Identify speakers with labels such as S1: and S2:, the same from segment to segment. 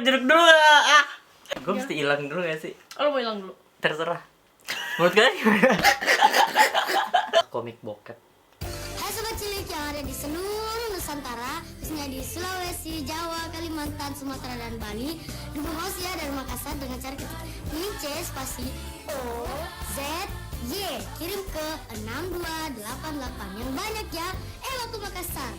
S1: jeruk dulu gak? Gue mesti hilang dulu gak sih?
S2: Oh, lo mau hilang dulu?
S1: Terserah. Menurut kalian gimana? Komik bokep.
S3: Hai sobat cilik yang ada di seluruh Nusantara, khususnya di Sulawesi, Jawa, Kalimantan, Sumatera, dan Bali, dukung Osia dari Makassar dengan cara ketik link C spasi O Z Y, kirim ke 6288 yang banyak ya. Waktu Makassar.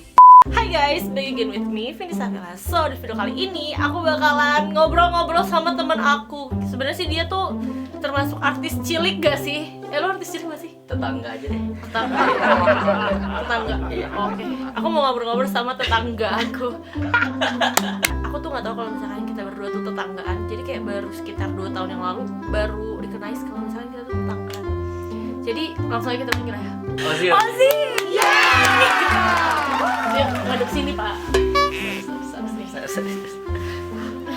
S2: Hai guys, back again with me, Vindi Safila. So, di video kali ini aku bakalan ngobrol-ngobrol sama teman aku. Sebenarnya sih dia tuh termasuk artis cilik gak sih? Lo artis cilik gak sih?
S1: Tetangga aja deh.
S2: Tetangga. Iya. Oke. Aku mau ngobrol-ngobrol sama tetangga aku. Aku tuh nggak tahu kalau misalkan kita berdua tuh tetanggaan. Jadi kayak baru sekitar 2 tahun yang lalu baru recognize kalau misalkan kita tuh tetanggaan. Jadi langsung aja kita panggil ya. Ozi. Dia ngadep sini, Pak.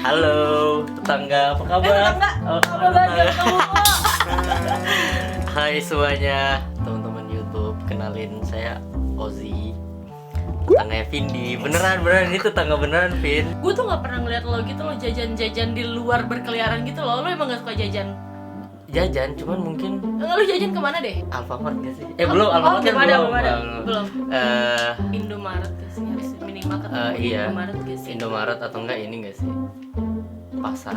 S1: Halo, tetangga, apa kabar?
S2: Tetangga, apa bahagia kamu?
S1: Hai semuanya, teman-teman YouTube, kenalin saya Ozi. Tetangganya Vindi, beneran ini tetangga beneran, Vin.
S2: Gue tuh nggak pernah ngeliat lo gitu, lo jajan-jajan di luar berkeliaran gitu loh. Lo emang nggak suka jajan?
S1: Jajan, cuman mungkin
S2: Lo jajan kemana deh?
S1: Alfamart gak sih? Belum, Alfamart kan
S2: belum. Indomaret gak sih? Harus minimal ketemu
S1: iya.
S2: Indomaret gak sih?
S1: Indomaret atau enggak ini gak sih? Pasar.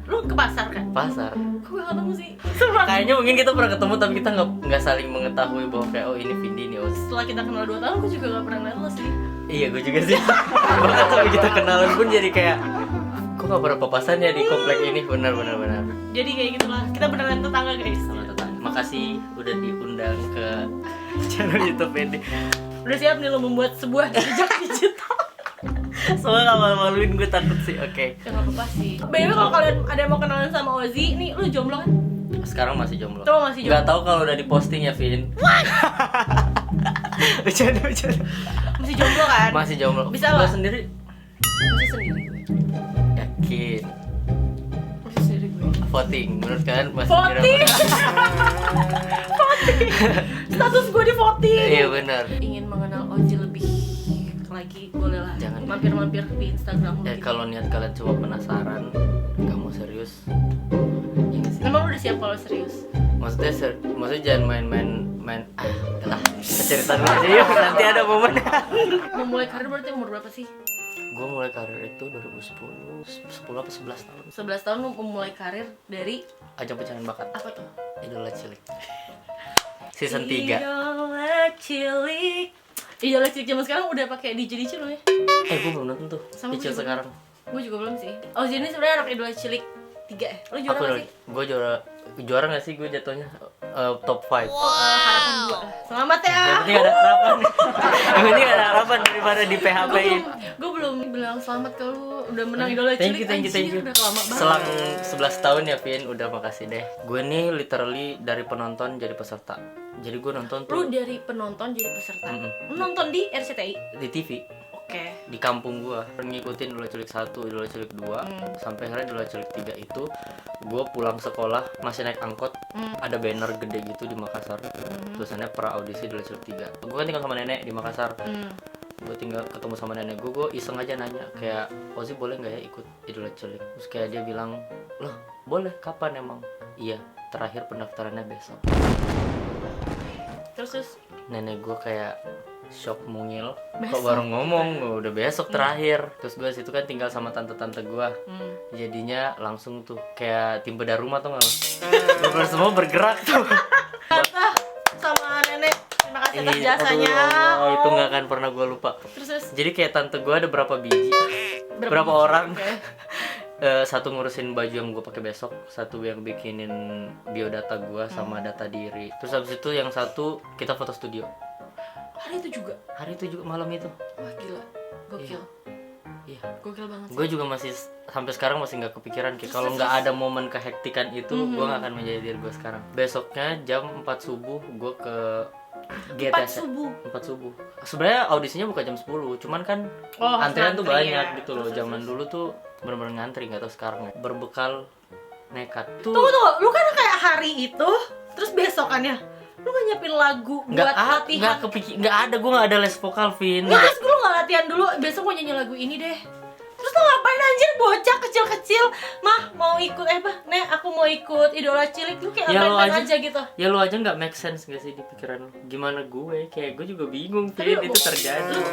S2: Lo ke pasar kan?
S1: Pasar.
S2: Kok gak ketemu sih?
S1: Kayaknya mungkin kita pernah ketemu tapi kita nggak saling mengetahui bahwa kayak oh ini Vindi, ini Ozi.
S2: Setelah kita kenal 2 tahun, gue juga gak pernah liat lo sih.
S1: Iya, gue juga sih. Bahkan sampai kita kenalan pun jadi kayak kok gak pernah papasannya di komplek ini, benar.
S2: Jadi kayak gitulah, kita beneran tetangga guys.
S1: Sama tetangga. Makasih udah diundang ke channel YouTube ini.
S2: Udah siap nih lo membuat sebuah jejak digital.
S1: Soalnya gak malu-maluin, gue takut sih. Oke.
S2: Ya gak apa-apa sih. By the way, kalau kalian ada yang mau kenalan sama Ozi, nih lo jomblo kan?
S1: Sekarang masih jomblo.
S2: Tuh masih jomblo.
S1: Gak tahu kalau udah diposting ya, Vin. Bercanda.
S2: Masih jomblo kan?
S1: Masih jomblo.
S2: Bisa
S1: Lo
S2: lah.
S1: sendiri?
S2: Masih sendiri.
S1: Yakin.
S2: Masih sendiri gue.
S1: Voting, menurut kalian masih
S2: Voting. Voting. Status gue di voting.
S1: Iya benar.
S2: Ingin mengenal Ozi lebih lagi, boleh lah.
S1: Jangan.
S2: Mampir-mampir di Instagram.
S1: Kalau niat kalian cuma penasaran, nggak mau serius, ini sih.
S2: Emang lu udah siap kalau serius?
S1: Maksudnya jangan main. Udah lah. Cerita dulu aja yuk. Nanti ada momen.
S2: Memulai karir berarti umur berapa sih?
S1: Gue mulai karir itu 2010 apa 11 tahun.
S2: 11 tahun lu memulai karir dari
S1: Ajang pencarian bakat.
S2: apa tuh?
S1: Idola Cilik. Season 3.
S2: Idola Cilik. Idola Cilik zaman sekarang udah pakai DJ belum ya?
S1: Gue belum nonton tuh.
S2: Sama gue
S1: Icil
S2: juga
S1: sekarang.
S2: Gue juga belum sih. Oh, jadi sebenarnya anak Idola Cilik 3 ya? Lu juara nggak sih?
S1: Gue juara nggak sih gue jatuhnya top 5.
S2: Harapan 2. Selamat ya.
S1: Yang penting ada harapan. Yang penting ada harapan daripada di PHP-in.
S2: Gue belum bilang selamat ke lu udah menang Idola Cilik.
S1: Thank you.
S2: Udah lama banget.
S1: Selang 11 tahun ya, Vin. Udah makasih deh. Gue nih literally dari penonton jadi peserta. Jadi gue nonton tuh.
S2: Lu dari penonton jadi peserta. Lu nonton di RCTI?
S1: Di TV.
S2: Oke.
S1: Di kampung gua ngikutin Idola Cilik 1, Idola Cilik 2 sampai akhirnya Idola Cilik 3 itu gua pulang sekolah masih naik angkot, ada banner gede gitu di Makassar. Tulisannya pra audisi Idola Cilik 3. Gua kan tinggal sama nenek di Makassar. Gua tinggal ketemu sama nenek gua iseng aja nanya kayak Ozi boleh nggak ya ikut Idola Cilik. Terus kayak dia bilang, "Loh, boleh, kapan emang?" "Iya, terakhir pendaftarannya besok."
S2: Terus
S1: Nenek gue kayak shock mungil, kok baru ngomong udah besok terakhir. Terus gue situ kan tinggal sama tante-tante gue, jadinya langsung tuh kayak tim bedah rumah tuh nggak lo, bener semua bergerak tuh.
S2: Tante sama nenek, terima kasih atas jasanya.
S1: Itu nggak akan pernah gue lupa.
S2: Terus
S1: Jadi kayak tante gue ada berapa biji, berapa
S2: biji?
S1: orang.
S2: Okay.
S1: Satu ngurusin baju yang gue pakai besok, satu yang bikinin biodata gue sama data diri. Terus habis itu yang satu kita foto studio.
S2: Hari itu juga
S1: Malam itu.
S2: wah gila, gokil.
S1: Iya.
S2: Gokil banget sih.
S1: Gue juga masih sampai sekarang masih nggak kepikiran kayak kalau nggak ada momen kehektikan itu gue nggak akan menjadi diri gue sekarang. Besoknya jam 4 subuh gue ke
S2: 4 subuh.
S1: Sebenarnya audisinya bukan jam 10, cuman kan antrian tuh banyak gitu loh. Zaman dulu tuh bener-bener ngantri, nggak tahu sekarang ya. Berbekal nekat tuh.
S2: Tunggu, lu kan kayak hari itu, terus besokannya lu gak nyiapin lagu buat latihan?
S1: Nggak ada, gue nggak ada les vokal, Vin.
S2: Ya terus lu gak latihan dulu, besok mau nyanyi lagu ini deh. Terus tuh ngapain anjir, bocah kecil-kecil mah mau ikut Nek aku mau ikut idola cilik, lu kayak
S1: Ya, lu
S2: ngapain aja gitu.
S1: Ya lu aja nggak make sense gak sih di pikiran lu? Gimana gue? Kayak gue juga bingung,
S2: Tapi
S1: Vin, itu terjadi.
S2: lu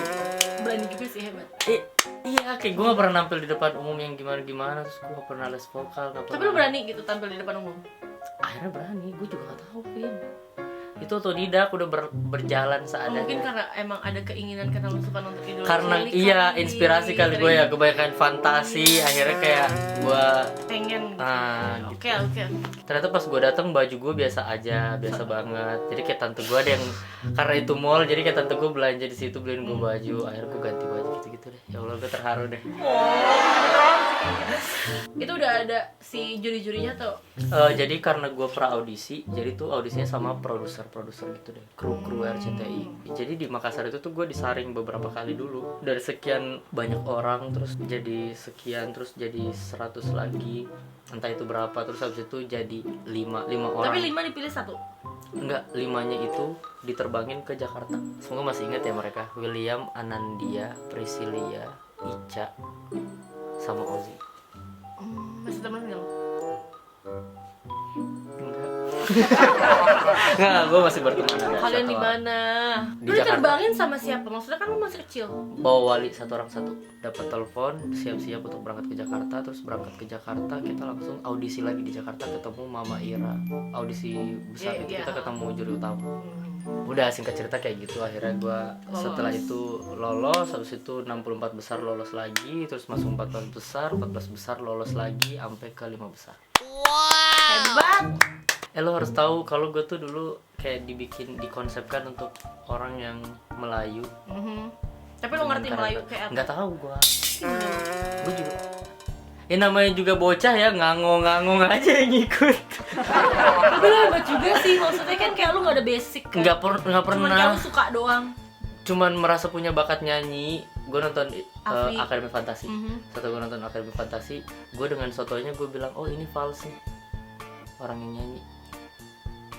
S2: berani juga sih, hebat.
S1: Iya, kayak gue gak pernah nampil di depan umum yang gimana-gimana. Terus gue gak pernah les vokal, gak pernah.
S2: Tapi lu berani gitu tampil di depan umum?
S1: Akhirnya berani, gue juga gak tahu, Vin. Itu otodidak, udah berjalan seadanya.
S2: Mungkin karena emang ada keinginan karena lu suka nonton idola
S1: Karena
S2: cilik
S1: iya,
S2: kali.
S1: inspirasi kali gue ya, kebanyakan fantasi. Akhirnya kayak gue
S2: pengen gitu.
S1: gitu.
S2: Oke.
S1: Ternyata pas gue datang baju gue biasa aja, biasa banget. Jadi kayak tante gue ada yang karena itu mall, jadi kayak tante gue belanja di situ beliin gue baju. Akhirnya gue ganti baju gitu-gitu deh. Ya Allah, gue terharu deh.
S2: Itu udah ada si juri-jurinya tuh.
S1: Jadi karena gue pra audisi, jadi tuh audisinya sama produser gitu deh, kru RCTI. Jadi di Makassar itu tuh gue disaring beberapa kali dulu, dari sekian banyak orang terus jadi sekian, terus jadi 100 lagi, entah itu berapa, terus habis itu jadi 5 orang.
S2: Tapi 5 dipilih 1.
S1: Enggak, 5-nya itu diterbangin ke Jakarta. Semoga masih ingat ya mereka, William, Anandia, Priscilia, Ica, sama Ozi.
S2: Masih temen gak lo?
S1: Enggak, gue masih berteman.
S2: Kalian di mana?
S1: Di
S2: Lu
S1: Jakarta.
S2: diterbangin sama siapa? Maksudnya kan lu masih kecil.
S1: Bawa wali satu orang satu, dapat telepon siap-siap untuk berangkat ke Jakarta. Terus berangkat ke Jakarta, kita langsung audisi lagi di Jakarta, ketemu Mama Ira, audisi besar itu kita ketemu juri utama. Udah singkat cerita kayak gitu, akhirnya gue setelah itu lolos, habis itu 64 besar lolos lagi, terus masuk 14 besar lolos lagi sampai ke 5 besar.
S2: Hebat.
S1: Lo harus tahu kalau gue tuh dulu kayak dikonsepkan untuk orang yang Melayu.
S2: Tapi lu ngerti Melayu kayak apa?
S1: Nggak tahu gue juga. Ya namanya juga bocah ya, ngangong aja yang ngikut.
S2: Tapi lu hebat juga sih, maksudnya kan kayak lu gak ada basic kan?
S1: Nggak
S2: Cuman kayak
S1: pernah.
S2: lu suka doang.
S1: Cuman merasa punya bakat nyanyi. Gue nonton
S2: Afri.
S1: Akademi Fantasi. Setelah gue nonton Akademi Fantasi, gue dengan sotonya gue bilang, oh ini fals nih orang yang nyanyi.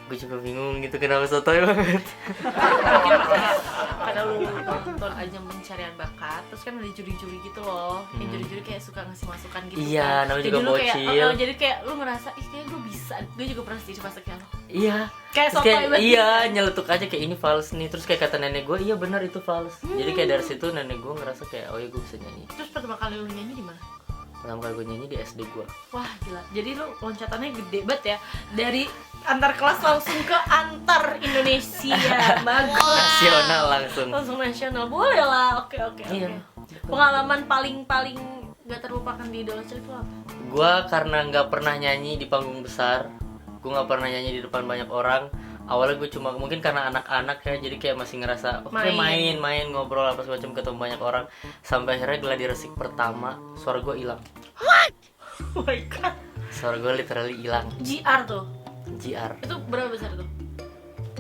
S1: Gue juga bingung gitu kenapa sotoy banget.
S2: Mungkin kayak karena lu nonton Ajang Pencarian Bakat, terus kan ada juri-juri gitu loh. Yang juri-juri kayak suka ngasih masukan gitu.
S1: Iya, namanya juga
S2: jadi lu kayak,
S1: bocil.
S2: jadi kayak lu ngerasa, ih kayaknya gue bisa. Gue juga pernah jadi fase kayak lo.
S1: Iya.
S2: Kayak
S1: Terus
S2: sotoy banget.
S1: iya, nyeletuk aja kayak ini fals nih. Terus kayak kata nenek gue, iya benar itu fals. Jadi kayak dari situ nenek gue ngerasa kayak oh ya gue bisa nyanyi.
S2: Terus pertama kali lu nyanyi di mana?
S1: Pertama kali gue nyanyi di SD gue.
S2: Wah gila, jadi lu loncatannya gede banget ya. Dari antar kelas langsung ke antar Indonesia. Bagus.
S1: Nasional langsung.
S2: Langsung nasional, boleh lah. Oke.
S1: Iya.
S2: Pengalaman paling gak terlupakan di idola cilik itu apa?
S1: Gue karena nggak pernah nyanyi di panggung besar, gue nggak pernah nyanyi di depan banyak orang. Awalnya gue cuma mungkin karena anak-anak ya, jadi kayak masih ngerasa oke main ngobrol apa semacam, ketemu banyak orang. Sampai akhirnya gladi resik pertama, suara gue hilang.
S2: Oh my god.
S1: Suara gue literally hilang.
S2: GR tuh.
S1: GR.
S2: Itu berapa besar tuh?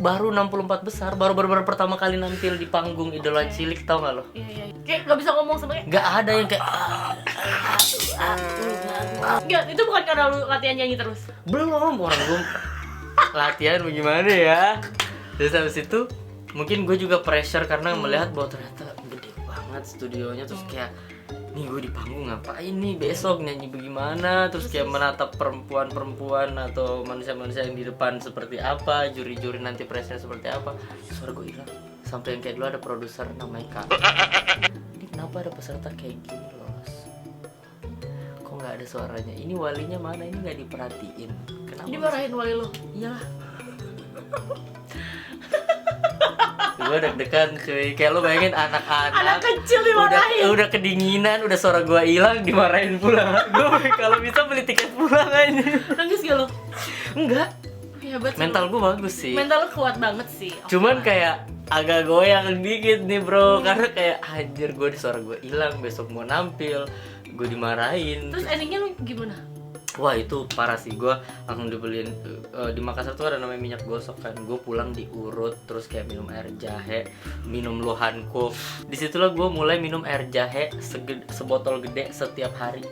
S1: Baru 64 besar, baru pertama kali nampil di panggung idola cilik, tau gak lo?
S2: Iya. Kayak gak bisa ngomong sama kayak.
S1: Gak ada yang kayak
S2: Enggak, itu bukan karena lu latihan nyanyi terus.
S1: belum, orang gue latihan bagaimana ya. Terus habis itu mungkin gue juga pressure karena melihat bahwa ternyata gede banget studionya. Terus kayak nih gue di panggung ngapain nih besok nyanyi bagaimana. Terus kayak menatap perempuan atau manusia-manusia yang di depan seperti apa, juri-juri nanti pressure seperti apa. Suara gue hilang. Sampai yang kayak dulu ada produser namanya Kak, ini kenapa ada peserta kayak gini lolos, kok nggak ada suaranya, ini walinya mana, ini nggak diperhatiin, kenapa?
S2: Ini marahin wali lu.
S1: Iyalah. Gue deg-degan cuy, kayak lo bayangin
S2: Anak
S1: anak-anak
S2: kecil dimarahin.
S1: udah kedinginan, udah suara gue hilang, dimarahin pula. Gue kalau bisa beli tiket pulang aja.
S2: Nangis gak lo?
S1: Enggak,
S2: Hebat sih
S1: mental
S2: lu.
S1: gue bagus sih.
S2: Mental lu kuat banget sih.
S1: Cuman kayak agak goyang dikit nih bro, karena kayak anjir gue di suara gue hilang, besok mau nampil gue dimarahin.
S2: Terus endingnya lu gimana?
S1: Wah itu parah sih, gue langsung dibeliin di Makassar tuh ada namanya minyak gosok kan, gue pulang diurut, terus kayak minum air jahe, minum lohanku. Disitulah gue mulai minum air jahe sebotol gede setiap hari.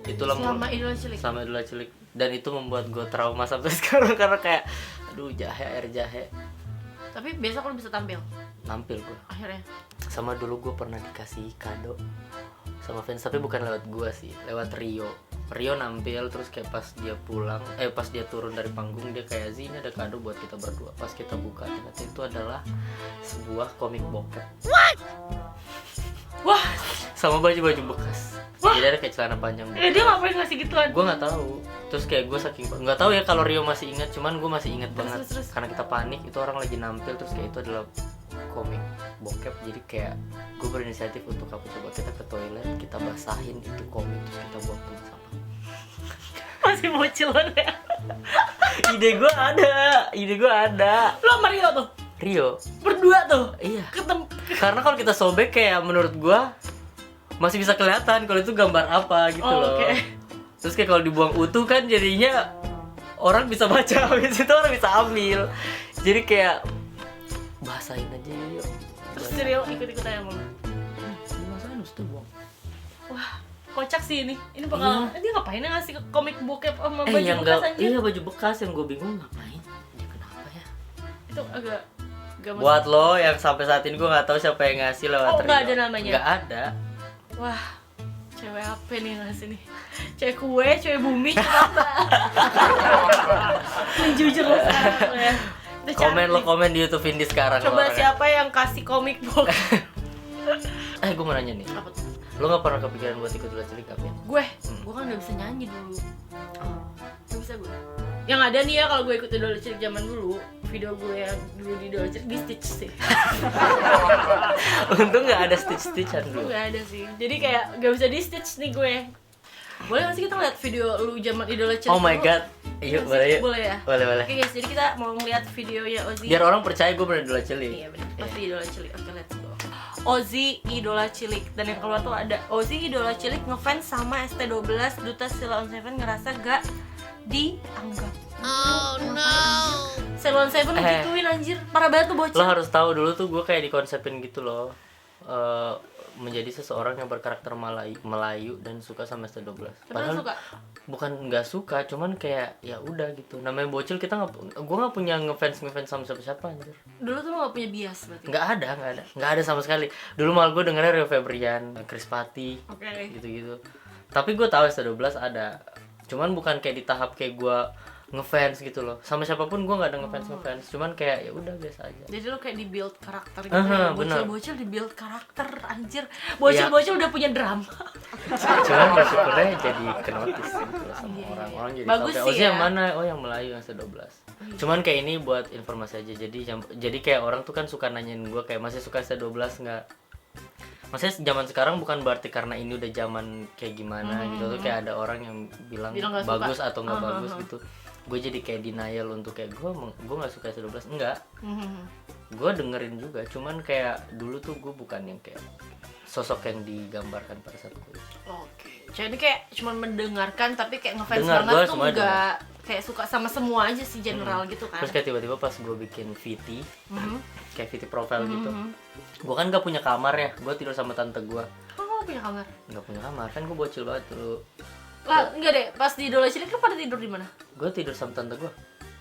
S1: Itulah
S2: Selama idola cilik.
S1: sama idola cilik, dan itu membuat gue trauma sampai sekarang karena kayak aduh air jahe.
S2: Tapi besok lu bisa tampil
S1: Nampil gue
S2: akhirnya.
S1: sama dulu gue pernah dikasih kado sama fans, tapi bukan lewat gua sih, lewat Rio nampil, terus kayak pas dia pulang, pas dia turun dari panggung, dia kayak ini ada kado buat kita berdua. Pas kita buka, ternyata itu adalah sebuah komik bokep.
S2: Wah,
S1: Sama baju-baju bekas.
S2: Wah.
S1: Jadi ada kayak celana panjang bekas.
S2: dia ngapain ngasih gituan?
S1: Gue nggak tahu. Terus kayak gue saking nggak tahu ya kalau Rio masih ingat, cuman gue masih ingat banget.
S2: terus.
S1: Karena kita panik, itu orang lagi nampil, terus kayak itu adalah komik bokep. Jadi kayak gue berinisiatif untuk apa, coba kita ke toilet, kita basahin itu komik, terus kita buang ke sampah.
S2: Masih bocil banget ya.
S1: Ide gue ada.
S2: Lo sama Rio tuh?
S1: Rio.
S2: Berdua tuh?
S1: Iya.
S2: Ketemu.
S1: Karena kalau kita sobek kayak menurut gue masih bisa kelihatan kalau itu gambar apa gitu loh.
S2: Oke.
S1: Terus kayak kalau dibuang utuh kan jadinya orang bisa baca, habis itu orang bisa ambil. Jadi kayak bahasain aja yuk.
S2: Terus si Rio ikut-ikutan sama lo?
S1: Bahasain terus tuh buang.
S2: Wah, kocak sih ini. Ini pengalaman. Dia ngapain ya ngasih komik bokep sama baju
S1: yang
S2: bekas anjir?
S1: iya baju bekas yang gue bingung ngapain. Ya kenapa ya?
S2: Itu agak gak masuk.
S1: Buat lo yang sampai saat ini gue nggak tahu siapa yang ngasih lewat
S2: Oh, nggak
S1: Rio.
S2: ada namanya?
S1: Nggak ada.
S2: Wah, cewek apa nih yang ngasih nih? Cewek kue, cewek bumi, cewek apa? Ini jujur lo sekarang ya. Udah
S1: Komen lo
S2: cantik.
S1: komen di YouTube Vindi sekarang.
S2: Coba
S1: lo orangnya.
S2: siapa yang kasih komik bokep?
S1: Gue mau nanya nih.
S2: Apa tuh?
S1: Lo nggak pernah kepikiran buat ikut ulah cilik apa?
S2: Gue kan gak bisa nyanyi dulu. Gak bisa gue. Yang ada nih ya kalau gue ikut Idola Cilik zaman dulu, video gue yang dulu di Idola Cilik di stitch sih.
S1: Untung nggak ada stitch-stitchan dulu.
S2: Gak ada sih. Jadi kayak gak bisa di stitch nih gue. Boleh gak sih kita ngeliat video lu zaman Idola Cilik?
S1: Oh my
S2: dulu?
S1: god. Yuk, boleh yuk.
S2: Boleh ya?
S1: Boleh.
S2: Oke guys, jadi kita mau ngeliat videonya Ozzy.
S1: Biar orang percaya gue bener ulah cilik.
S2: Iya benar. Pasti Idola Cilik. Oke, let's go. Ozzy Idola Cilik, dan yang keluar tuh ada Ozzy Idola Cilik ngefans sama ST12, Duta Silon Seven ngerasa gak dianggap. Oh no. Silon Seven gituin anjir, parah banget tuh bocah.
S1: Lo harus tahu dulu tuh gue kayak dikonsepin gitu loh. Menjadi seseorang yang berkarakter Melayu dan suka sama ST12.
S2: Padahal suka.
S1: Bukan nggak suka, cuman kayak ya udah gitu. Namanya bocil, kita gue nggak punya ngefans sama siapa anjir.
S2: Dulu tuh lo gak punya bias berarti.
S1: Nggak ada sama sekali. Dulu malah gue dengernya Rio Febrian, Chris Patti,
S2: Oke.
S1: gitu-gitu. Tapi gue tahu ST12 ada. Cuman bukan kayak di tahap kayak gue ngefans gitu loh. Sama siapapun gue nggak ada ngefans. Cuman kayak ya udah biasa aja.
S2: Jadi lo kayak di build karakter gitu
S1: Aha,
S2: ya.
S1: bener.
S2: Bocil-bocil di build karakter anjir. Bocil-bocil udah punya drama.
S1: Cuman bersyukurnya jadi kenotis gitu loh sama
S2: Iya.
S1: orang-orang, jadi
S2: Bagus
S1: tahu kayak,
S2: sih
S1: oh sih
S2: ya.
S1: yang mana, oh yang Melayu yang ST12. Cuman kayak ini buat informasi aja, jadi kayak orang tuh kan suka nanyain gue kayak masih suka ST12 nggak. Maksudnya zaman sekarang bukan berarti karena ini udah zaman kayak gimana gitu tuh, kayak ada orang yang bilang
S2: nggak
S1: bagus
S2: suka.
S1: atau nggak bagus gitu. Gue jadi kayak denial untuk kayak gue nggak suka ST12, enggak. Gue dengerin juga, cuman kayak dulu tuh gue bukan yang kayak sosok yang digambarkan pada saat itu.
S2: Oke. Jadi kayak cuma mendengarkan tapi kayak ngefans
S1: Dengar,
S2: banget
S1: gua
S2: tuh
S1: semua
S2: enggak kayak suka sama semua aja sih general gitu kan.
S1: Terus kayak tiba-tiba pas gue bikin VT, kayak VT profile gitu,
S2: Mhm.
S1: gue kan gak punya kamar ya, gue tidur sama tante gue.
S2: Kok lo punya kamar?
S1: Nggak punya kamar, kan gue bocil banget dulu.
S2: Lah, enggak deh. Pas di Idola Cilik lu pada tidur di mana?
S1: Gue tidur sama tante gue.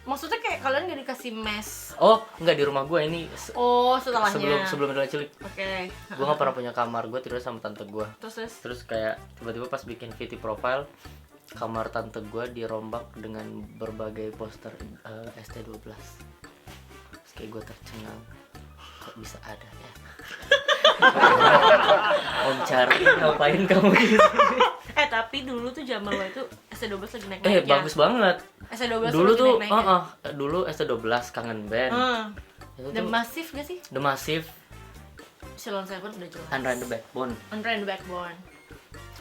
S2: Maksudnya kayak kalian gak dikasih mes?
S1: Oh, nggak di rumah gue ini
S2: Oh, setelahnya.
S1: sebelum Idola Cilik.
S2: Oke.
S1: Gue nggak pernah punya kamar, gue tidur sama tante gue.
S2: Terus
S1: Terus kayak tiba-tiba pas bikin VT profile, kamar tante gue dirombak dengan berbagai poster ST12. Terus kayak gue tercengang, kok bisa ada ya? Om Charlie, ngapain kamu di sini?
S2: tapi dulu tuh zaman lo itu ST12 lagi naik-naiknya.
S1: Bagus banget.
S2: ST12
S1: Dulu
S2: lagi
S1: tuh,
S2: naik-naiknya.
S1: dulu ST12 kangen band. Itu
S2: The
S1: tuh
S2: Massive gak sih?
S1: The Massive,
S2: Silon Seven udah jelas.
S1: Andre and the Backbone.
S2: Andre and the Backbone.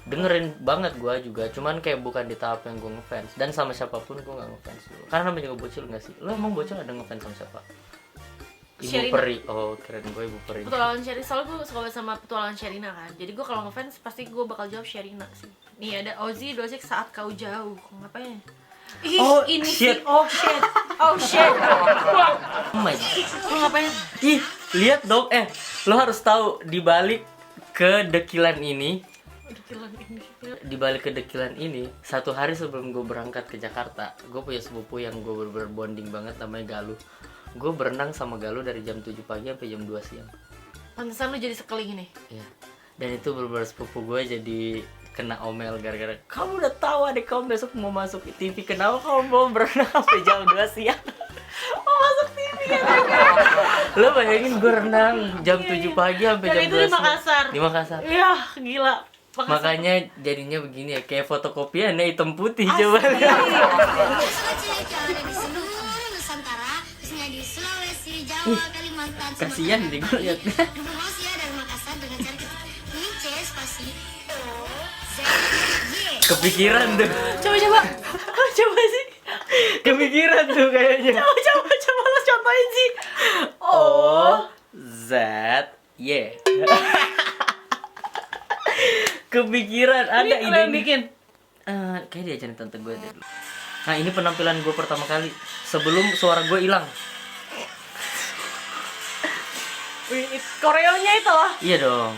S1: Dengerin banget gue juga, cuman kayak bukan di tahap yang gue ngefans. Dan sama siapapun gue gak ngefans dulu. Karena namanya juga bocil gak sih? Lo emang bocil ada ngefans sama siapa? Ibu
S2: Sherina.
S1: Peri. Oh keren, gue Ibu Peri.
S2: Petualangan Sherina, soalnya gue suka banget sama petualangan Sherina kan. Jadi gue kalau ngefans pasti gue bakal jawab Sherina sih. Nih ada Ozzy Idola Cilik Saat Kau Jauh. Ngapain? Ih,
S1: Oh,
S2: ini
S1: shit.
S2: sih. Oh shit. Oh shit.
S1: Oh my god.
S2: Lo ngapain?
S1: Ih, lihat dong. Lo harus tahu di balik kedekilan ini, di balik kedekilan ini, satu hari sebelum gue berangkat ke Jakarta, gue punya sepupu yang gue bener-bener bonding banget, namanya Galuh. Gue berenang sama Galuh dari jam 7 pagi sampai jam 2 siang.
S2: Pantesan lu jadi sekeling ini.
S1: Iya. Dan itu bener-bener sepupu gue jadi kena omel gara-gara kamu udah tahu adik kamu besok mau masuk TV, kenapa kamu mau berenang sampai jam 2 siang mau masuk TV ya. Lo bayangin gue renang jam 7 pagi sampai jam 2
S2: Dan itu di Makassar.
S1: Di Makassar.
S2: Iya, gila.
S1: Makanya jadinya begini ya, kayak fotokopian hitam putih coba.
S3: Cilik yang ada di seluruh Nusantara, khususnya di Sulawesi, Jawa, Kalimantan,
S1: Kasian deh gue liat.
S3: Dihubung ya dari Makassar dengan cara ketik ini C spasi O Z Y.
S1: Kepikiran tuh.
S2: Coba. Coba sih.
S1: Kepikiran tuh kayaknya.
S2: Coba lo contohin sih.
S1: O Z Y. Kepikiran ada
S2: Ini
S1: ide
S2: yang bikin.
S1: kayak diajarin tante gue deh dulu. Nah ini penampilan gue pertama kali sebelum suara gue hilang.
S2: Wih, koreonya itu loh.
S1: Iya dong.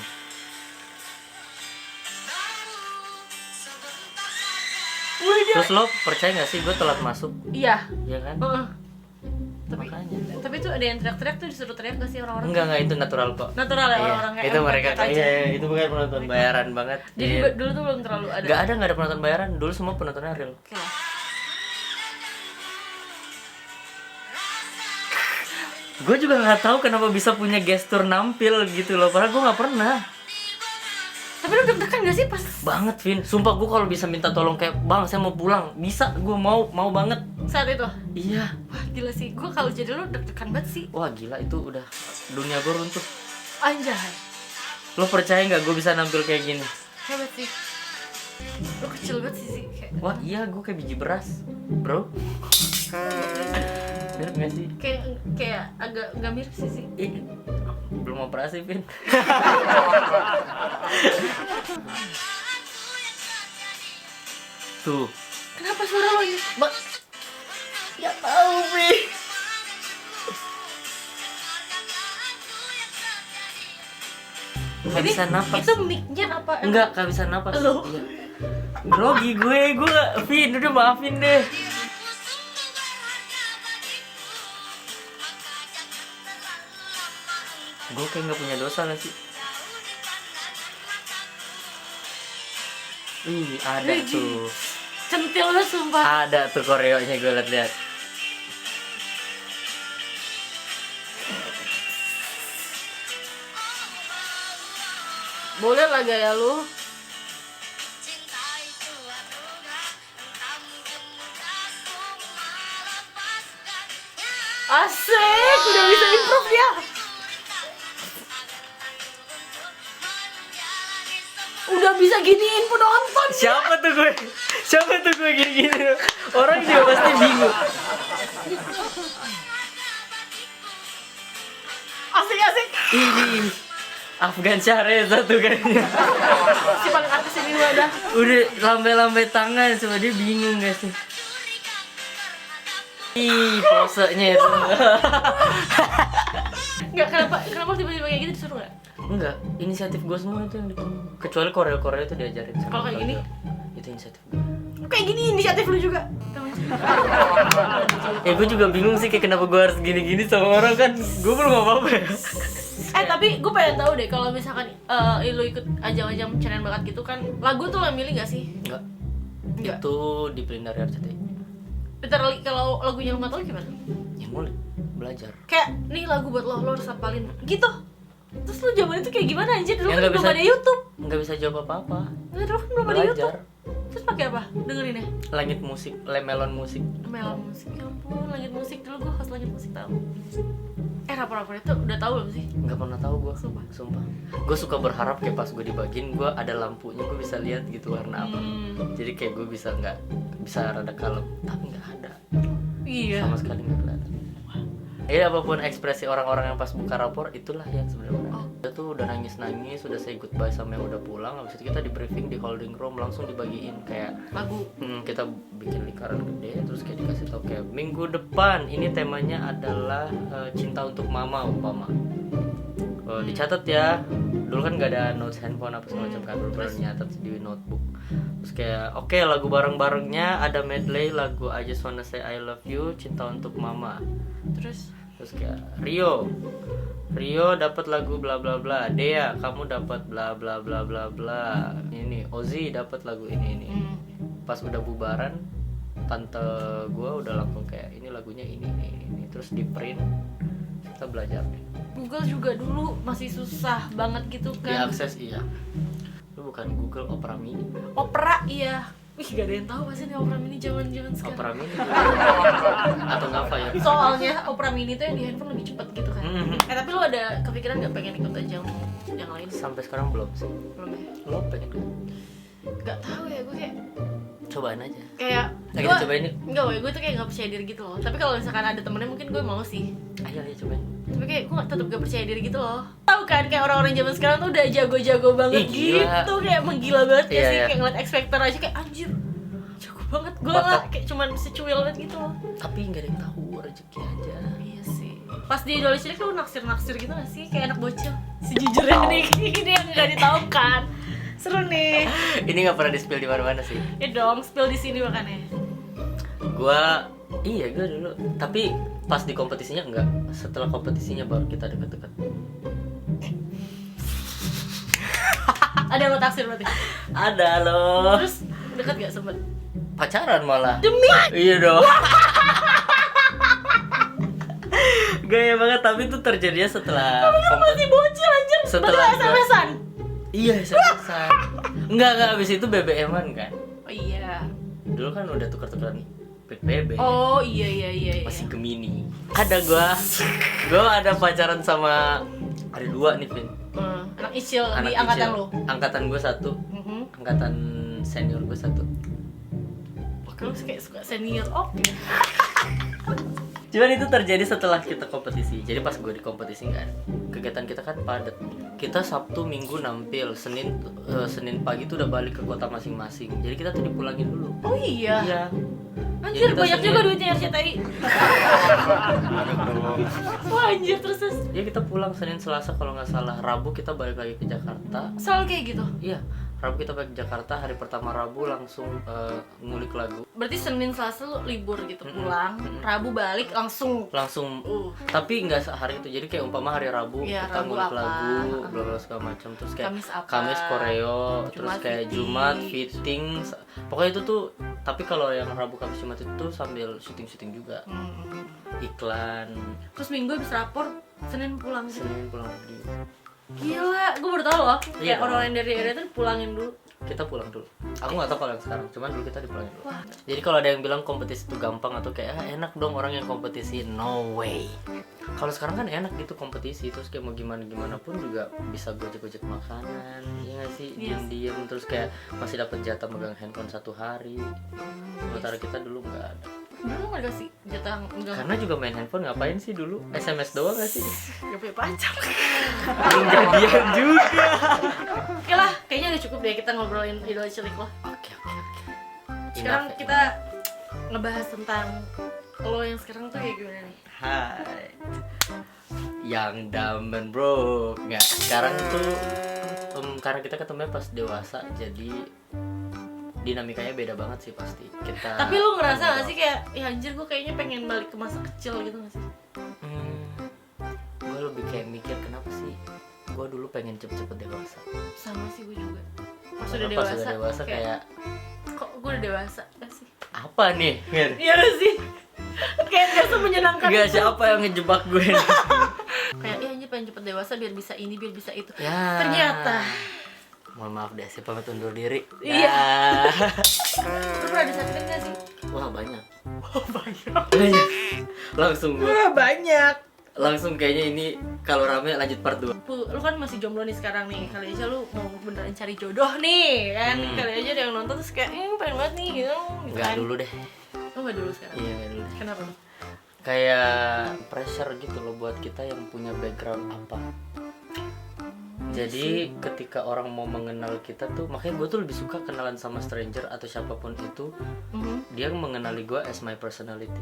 S2: Wih, dia.
S1: Terus lo percaya gak sih gue telat masuk?
S2: Iya.
S1: Iya kan? Makanya.
S2: Tapi tuh ada yang teriak-teriak tuh disuruh teriak gak sih orang-orang?
S1: Enggak itu natural kok.
S2: Natural ya
S1: Iya,
S2: orang-orang kayak
S1: itu mereka
S2: aja.
S1: iya, itu bukan penonton bayaran banget.
S2: Jadi
S1: Iya.
S2: dulu tuh belum terlalu ada.
S1: Nggak ada penonton bayaran, dulu semua penontonnya real.
S2: Oke lah.
S1: Gue juga nggak tahu kenapa bisa punya gestur nampil gitu loh, padahal gue nggak pernah.
S2: Tapi lu deg-degan gak sih pas?
S1: Banget Vin, sumpah gue kalau bisa minta tolong kayak bang saya mau pulang, bisa, gue mau banget.
S2: Saat itu?
S1: Iya.
S2: Wah gila sih, gue kalau jadi lu deg-degan banget sih.
S1: Wah gila itu udah dunia gue runtuh.
S2: Anjay,
S1: Lo percaya nggak gue bisa nampil kayak gini?
S2: hebat sih. Lu kecil banget sih kayak.
S1: Wah iya gue kayak biji beras, bro. Mirip nggak sih?
S2: Kayak agak nggak mirip sih.
S1: Ih, belum operasi Vin. Tuh.
S2: Kenapa suara lo ini?
S1: Ya tahu Vin. Gak bisa napas.
S2: Itu mic-nya apa?
S1: Enggak, gak bisa napas.
S2: Lo?
S1: Iya. Grogi gue Vin, udah maafin deh. Gue kayak gak punya dosa gak sih? Ih, ada
S2: Wih,
S1: tuh.
S2: Centil banget sumpah.
S1: Ada tuh koreonya gue liat-liat.
S2: Boleh lah gaya lu. Asik, udah bisa improve ya. Udah bisa giniin penonton.
S1: Siapa tuh gue gini-gini. Orang juga pasti bingung.
S2: Asik.
S1: Ini Afgan Syareza tuh kayaknya.
S2: Si paling artis ini udah.
S1: Udah lambai-lambai tangan, cuma dia bingung gak sih? Ih, posenya itu.
S2: Enggak, kenapa tiba-tiba kayak gitu disuruh enggak?
S1: Enggak, inisiatif gue semua itu yang bikin. Kecuali Korea itu diajarin sama
S2: Kalau kayak gini?
S1: Itu inisiatif gue.
S2: Kayak gini inisiatif lu juga.
S1: Gue juga bingung sih kayak kenapa gue harus gini-gini sama orang kan. Gue belum apa-apa ya.
S2: Tapi gue pengen tahu deh kalau misalkan lu ikut ajang-ajang pencarian bakat gitu kan, lagu tuh lo yang milih gak sih?
S1: Enggak.
S2: Enggak.
S1: Itu dipilih dari RCTI.
S2: Literally kalau lagunya lu nggak tahu gimana?
S1: Ya mulai belajar.
S2: Kayak nih lagu buat lo harus hafalin gitu. Terus lu zaman itu kayak gimana anjir? Dulu
S1: Ya,
S2: kan
S1: nggak
S2: belum
S1: bisa-
S2: ada YouTube.
S1: Nggak bisa jawab apa-apa.
S2: Nggak, dulu kan belum ada YouTube.
S1: Belajar.
S2: Terus pakai apa? Dengerin ya?
S1: Langit musik, melon musik.
S2: Melon musik. Ya ampun, langit musik dulu gue host langit musik tahu. Rapper-rapper itu udah tahu belum sih?
S1: Nggak pernah tahu gue.
S2: Sumpah.
S1: Gue suka berharap kayak pas gue dibagiin gue ada lampunya, gue bisa lihat gitu warna apa. Jadi kayak gue bisa rada kalem, tapi nggak ada.
S2: Iya.
S1: Sama sekali nggak kelihatan. Ya apapun ekspresi orang-orang yang pas buka rapor itulah yang sebenarnya. Kita tuh udah nangis, udah say goodbye sama yang udah pulang. Habis itu kita di briefing di holding room langsung dibagiin kayak
S2: Lagu.
S1: kita bikin lingkaran gede terus kayak dikasih tau kayak minggu depan ini temanya adalah cinta untuk mama umpama. Dicatat ya. Dulu kan nggak ada notes handphone apa segala macam kan, baru nyatet di notebook. Terus kayak oke, lagu bareng-barengnya ada medley lagu I Just Wanna Say I Love You, Cinta Untuk Mama.
S2: Terus
S1: Terus kayak Rio dapat lagu bla bla bla, Dea kamu dapat bla bla bla bla bla, ini Ozzy dapat lagu ini. Pas udah bubaran, tante gue udah langsung kayak ini lagunya ini. Terus di print, kita belajar deh.
S2: Google juga dulu masih susah banget gitu kan.
S1: Diakses iya. Itu bukan Google, Opera Mini.
S2: Opera iya. Wih, gak ada yang tahu pasti nih Opera Mini zaman-zaman sekarang.
S1: Opera Mini juga. Atau Ngava ya.
S2: Soalnya Opera Mini tuh yang di handphone lebih cepet gitu kan. Tapi lu ada kepikiran gak pengen ikut aja yang lain?
S1: Sampai sekarang belum sih.
S2: Belum ya?
S1: Lo pengen kan?
S2: Gak tahu ya, gue kayak
S1: Cobain aja.
S2: kayak
S1: Nah, kita cobain yuk.
S2: Enggak, gue tuh kayak gak percaya diri gitu loh. Tapi kalau misalkan ada temennya mungkin gue mau sih.
S1: Ayo cobain.
S2: Tapi kayak gue tetap gak percaya diri gitu loh. Tahu kan kayak orang-orang zaman sekarang tuh udah jago-jago banget
S1: Ih, gila.
S2: gitu, kayak menggila banget ya
S1: Iya,
S2: sih.
S1: iya.
S2: Kayak ngeliat X Factor aja kayak anjir jago banget. Gue
S1: Bakat.
S2: lah kayak cuman secuil banget gitu loh.
S1: Tapi nggak ada yang tahu, rezeki aja.
S2: Iya sih. Pas di Idola Cilik lu naksir-naksir gitu gak sih? Kayak anak bocil. Sejujurnya nih ini yang gak ditahu kan. Seru nih.
S1: Ini nggak pernah di spill di mana-mana sih.
S2: Ya dong, spill di sini makanya.
S1: Gue dulu. Tapi pas di kompetisinya enggak. Setelah kompetisinya baru kita deket-deket.
S2: Ada yang lo taksir berarti?
S1: Ada loh.
S2: Terus deket gak sempet?
S1: Pacaran malah.
S2: Demi?
S1: Iya dong. Gaya banget, tapi itu terjadinya setelah
S2: Masih bocil anjir.
S1: Setelah
S2: Berarti SMS-an?
S1: Iya, SMS-an. Enggak, abis itu BBM-an kan.
S2: Oh iya.
S1: Dulu kan udah tuker-tukeran BB.
S2: Oh iya.
S1: Masih Gemini. Ada gua ada pacaran sama ada 2 nih, Vin.
S2: Anak Icil
S1: Anak
S2: di angkatan
S1: kecil.
S2: lo.
S1: Angkatan gue 1, angkatan senior gue 1.
S2: Lu kayak suka senior. Oke.
S1: Cuman itu terjadi setelah kita kompetisi. Jadi pas gue di kompetisi kan, kegiatan kita kan padat. Kita Sabtu Minggu nampil, Senin pagi tuh udah balik ke kota masing-masing. Jadi kita tuh dipulangin dulu.
S2: Oh iya.
S1: Iya.
S2: Anjir,
S1: Ya, kita
S2: banyak
S1: Senin-
S2: juga duitnya RCTI. Wah anjir, terus.
S1: Ya kita pulang Senin Selasa kalau nggak salah. Rabu kita balik lagi ke Jakarta.
S2: Selalu kayak gitu.
S1: Iya, Rabu kita balik ke Jakarta. Hari pertama Rabu langsung ngulik lagu.
S2: Berarti Senin Selasa lu libur gitu, pulang. Rabu balik langsung.
S1: Tapi nggak sehari itu. Jadi kayak umpama hari Rabu
S2: Iya,
S1: kita
S2: Rabu
S1: ngulik
S2: apa?
S1: lagu, bla bla segala macam. Terus kayak
S2: Kamis apa?
S1: Kamis koreo, terus
S2: Jumat
S1: kayak
S2: fitting.
S1: Jumat fitting. Pokoknya itu tuh. Tapi kalau yang Rabu Kamis Jumat itu sambil syuting juga. Iklan.
S2: Terus Minggu habis rapor, Senin pulang gitu.
S1: Senin pulang pergi.
S2: Gila, gue baru tau loh.
S1: Iya,
S2: Kayak orang-orang dari daerah itu pulangin dulu.
S1: Kita pulang dulu. Aku nggak tahu kalau yang sekarang, cuman dulu kita dipulangin dulu. Jadi kalau ada yang bilang kompetisi itu gampang atau kayak enak dong orang yang kompetisi, no way. Kalau sekarang kan enak gitu kompetisi, terus kayak mau gimana pun juga bisa gojek makanan, ya nggak sih, diem terus kayak masih dapat jatah megang handphone 1 hari. Sementara kita dulu nggak ada.
S2: Dulu nggak sih jatah enggak?
S1: Karena juga main handphone ngapain sih dulu? SMS doang nggak sih?
S2: Gak punya pacar.
S1: Belum jadian juga.
S2: Oke lah, kayaknya udah cukup deh kita ngobrolin Idola Cilik lo.
S1: Oke.
S2: Sekarang
S1: Enough,
S2: kita ngebahas tentang lo yang sekarang tuh kayak gimana nih?
S1: Hai, yang damen bro. Nggak, sekarang tuh karena kita ketemunya pas dewasa, jadi dinamikanya beda banget sih pasti. Kita.
S2: Tapi lu ngerasa gak sih kayak, ya anjir gue kayaknya pengen balik ke masa kecil gitu gak sih?
S1: Gue lebih kayak mikir kenapa sih gue dulu pengen cepet-cepet dewasa.
S2: Sama sih gue juga. Pas
S1: Karena
S2: udah
S1: pas
S2: dewasa,
S1: udah dewasa kayak
S2: kok gue udah dewasa gak sih?
S1: apa nih?
S2: Iya gak sih? Kayak biasa menyenangkan.
S1: Gak, siapa yang ngejebak gue nih?
S2: Kayak ya anjir pengen cepet dewasa biar bisa ini, biar bisa itu.
S1: Ya.
S2: Ternyata
S1: Mohon maaf deh, saya pamit undur diri.
S2: Iya.
S1: Ya.
S2: lu pernah disakitin gak sih?
S1: Wah banyak.
S2: Banyak.
S1: Langsung gue.
S2: Banyak.
S1: Langsung kayaknya ini kalau rame lanjut part 2.
S2: Lu kan masih jomblo nih sekarang nih. Kali aja lu mau beneran cari jodoh nih kan. Kali aja ada yang nonton terus kayak pengen banget nih gitu.
S1: Enggak dulu deh.
S2: Oh gak dulu sekarang?
S1: Iya, enggak dulu.
S2: Kenapa?
S1: Kayak pressure gitu loh buat kita yang punya background apa. Jadi ketika orang mau mengenal kita tuh, makanya gue tuh lebih suka kenalan sama stranger atau siapapun itu. Dia mengenali gue as my personality,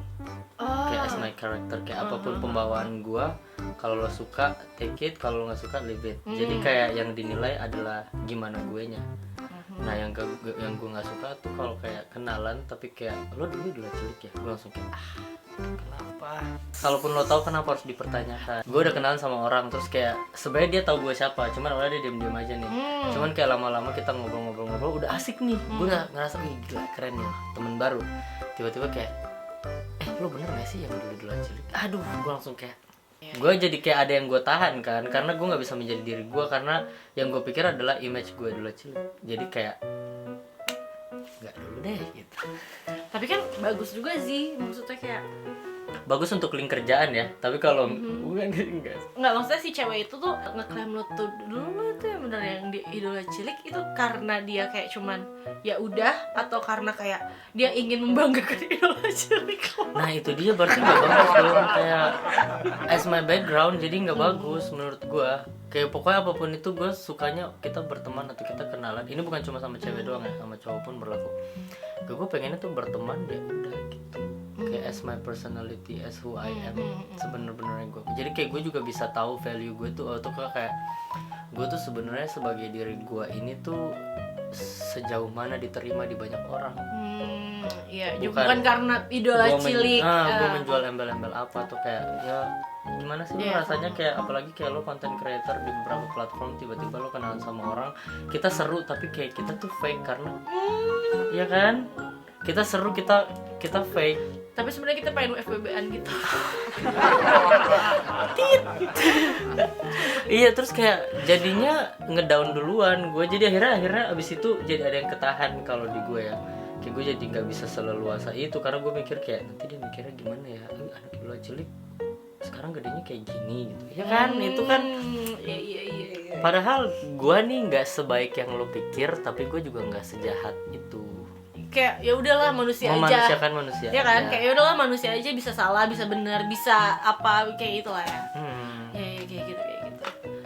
S1: kayak as my character, kayak apapun pembawaan gue. Kalau lo suka take it, kalau lo nggak suka leave it. Jadi kayak yang dinilai adalah gimana gue nya. Nah yang gue nggak suka tuh kalau kayak kenalan tapi kayak lo dulu Cilik ya, gue langsung kayak
S2: Kenapa?
S1: Kalaupun lo tahu kenapa harus dipertanyakan. Gue udah kenalan sama orang terus kayak sebenarnya dia tahu gue siapa, cuman awalnya dia diem-diem aja nih. Cuman kayak lama-lama kita ngobrol-ngobrol udah asik nih. Gue udah ngerasa gila keren ya temen baru. Tiba-tiba kayak lo bener gak sih yang dulu cilik? Aduh, gue langsung kayak gue jadi kayak ada yang gue tahan kan, karena gue nggak bisa menjadi diri gue karena yang gue pikir adalah image gue dulu cilik. Jadi kayak nggak dulu deh gitu.
S2: Tapi kan bagus juga sih, maksudnya kayak
S1: Bagus untuk link kerjaan ya, tapi kalau enggak.
S2: nggak, maksudnya si cewek itu tuh ngeklaim lo tuh dulu lo itu yang bener yang di idola cilik itu karena dia kayak cuman ya udah, atau karena kayak dia ingin membanggakan idola cilik lo.
S1: Nah itu dia berarti nggak bagus dong, kayak as my background jadi nggak bagus menurut gue. Kayak pokoknya apapun itu gue sukanya kita berteman atau kita kenalan. Ini bukan cuma sama cewek doang ya, sama cowok pun berlaku. Gue pengennya tuh berteman ya udah gitu. Kayak as my personality, as who I am, sebenar-benarnya gue. Jadi kayak gue juga bisa tahu value gue tuh, atau kayak gue tuh sebenarnya sebagai diri gue ini tuh sejauh mana diterima di banyak orang.
S2: Iya, bukan karena idola cilik.
S1: Gue menjual embel-embel apa tuh kayak ya gimana sih rasanya kayak apalagi kayak lo content creator di beberapa platform tiba-tiba lo kenalan sama orang, kita seru tapi kayak kita tuh fake karena ya kan? Kita seru, kita fake.
S2: Tapi sebenarnya kita pengen FWB-an gitu.
S1: Iya, terus kayak jadinya ngedown duluan gue. Jadi akhirnya abis itu jadi ada yang ketahan kalau di gue ya. Kayak gue jadi nggak bisa seleluasa itu karena gue mikir kayak nanti dia mikirnya gimana ya, anak lo cilik sekarang gedenya kayak gini gitu. Ya kan, itu kan.
S2: Iya.
S1: Padahal gue nih nggak sebaik yang lo pikir, tapi gue juga nggak sejahat itu.
S2: Kayak ya udahlah manusia aja.
S1: Memanusiakan manusia.
S2: Ya kan, kayak ya udahlah manusia aja, bisa salah, bisa benar, bisa apa kayak itulah ya. Ya kayak gitu.